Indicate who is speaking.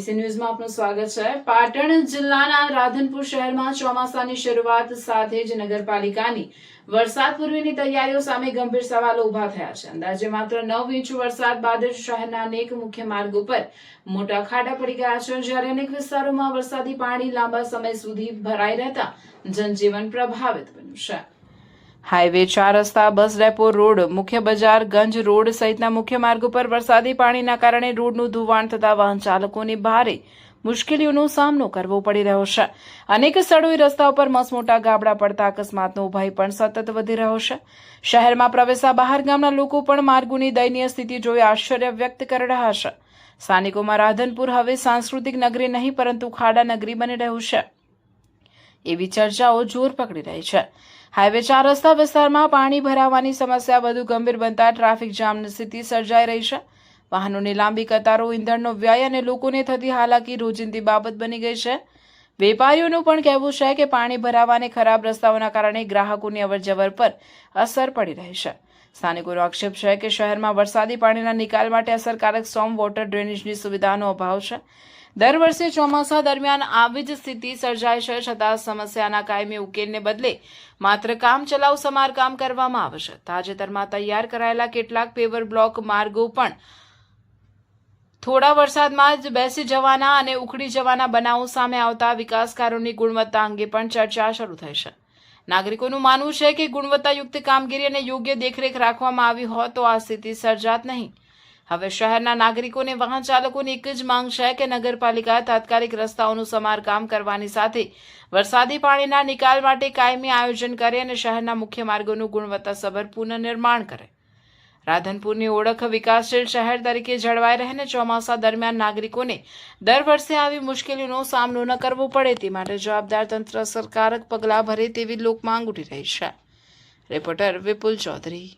Speaker 1: ABC ન્યૂઝમાં આપનું સ્વાગત છે। પાટણ જિલ્લાના રાધનપુર શહેરમાં ચોમાસાની શરૂઆત સાથે જ નગરપાલિકાની વરસાદ પૂર્વેની તૈયારીઓ સામે ગંભીર સવાલો ઉભા થયા છે। અંદાજે માત્ર 9 ઇંચ વરસાદ બાદ જ શહેરના અનેક મુખ્ય માર્ગો પર મોટા ખાડા પડી ગયા છે, જ્યારે અનેક વિસ્તારોમાં વરસાદી પાણી લાંબા સમય સુધી ભરાઈ રહેતા જનજીવન પ્રભાવિત બન્યું છે। હાઈવે 4 રસ્તા, બસ ડેપો રોડ, મુખ્ય બજાર, ગંજ રોડ સહિતના મુખ્ય માર્ગો પર વરસાદી પાણીના કારણે રોડનું ધોવાણ થતા વાહન ચાલકોને ભારે મુશ્કેલીઓનો સામનો કરવો પડી રહ્યો છે। અનેક સ્થળોએ રસ્તા પર મસમોટા ગાબડા પડતા અકસ્માતનો ભય પણ સતત વધી રહ્યો છે। શહેરમાં પ્રવેશતા બહાર ગામના લોકો પણ માર્ગોની દયનીય સ્થિતિ જોઈ આશ્ચર્ય વ્યક્ત કરી રહ્યા છે। સ્થાનિકોમાં રાધનપુર હવે સાંસ્કૃતિક નગરી નહીં પરંતુ ખાડા નગરી બની રહ્યું છે એવી ચર્ચાઓ જોર પકડી રહી છે। હાઈવે 4 રસ્તા વિસ્તારમાં પાણી ભરાવાની સમસ્યા વધુ ગંભીર બનતા ટ્રાફિક જામની સ્થિતિ સર્જાઈ રહી છે। વાહનોની લાંબી કતારો, ઇંધણનો વ્યય અને લોકોને થતી હાલાકી રોજિંદી બાબત બની ગઈ છે। વેપારીઓનું પણ કહેવું છે કે પાણી ભરાવાને ખરાબ રસ્તાઓના કારણે ગ્રાહકોની અવરજવર પર અસર પડી રહી છે। સ્થાનિકોનો આક્ષેપ છે કે શહેરમાં વરસાદી પાણીના નિકાલ માટે અસરકારક સ્ટોર્મ વોટર ડ્રેનેજની સુવિધાનો અભાવ છે। દર વર્ષે ચોમાસા દરમિયાન આવી જ સ્થિતિ સર્જાય છે, છતાં સમસ્યાના કાયમી ઉકેલને બદલે માત્ર કામચલાઉ સમારકામ કરવામાં આવે છે। તાજેતરમાં તૈયાર કરાયેલા કેટલાક પેવર બ્લોક માર્ગો પણ થોડા વરસાદમાં જ બેસી જવાના અને ઉખડી જવાના બનાવો સામે આવતા વિકાસકારોની ગુણવત્તા અંગે પણ ચર્ચા શરૂ થઈ છે। નાગરિકોનું માનવું છે કે ગુણવત્તાયુક્ત કામગીરી અને યોગ્ય દેખરેખ રાખવામાં આવી હોત તો આ સ્થિતિ સર્જાત નહીં। હવે શહેરના નાગરિકોને વાહન ચાલકોની એક જ માંગ છે કે નગરપાલિકા તાત્કાલિક રસ્તાઓનું સમારકામ કરવાની સાથે વરસાદી પાણીના નિકાલ માટે કાયમી આયોજન કરે અને શહેરના મુખ્ય માર્ગોનું ગુણવત્તાસભર પુનઃનિર્માણ કરે। રાધનપુરની ઓળખ વિકાસશીલ શહેર તરીકે જળવાઈ રહે અને ચોમાસા દરમિયાન નાગરિકોને દર વર્ષે આવી મુશ્કેલીઓનો સામનો ન કરવો પડે તે માટે જવાબદાર તંત્ર અસરકારક પગલાં ભરે તેવી લોકમાંગ ઉઠી રહી છે। રિપોર્ટર વિપુલ ચૌધરી।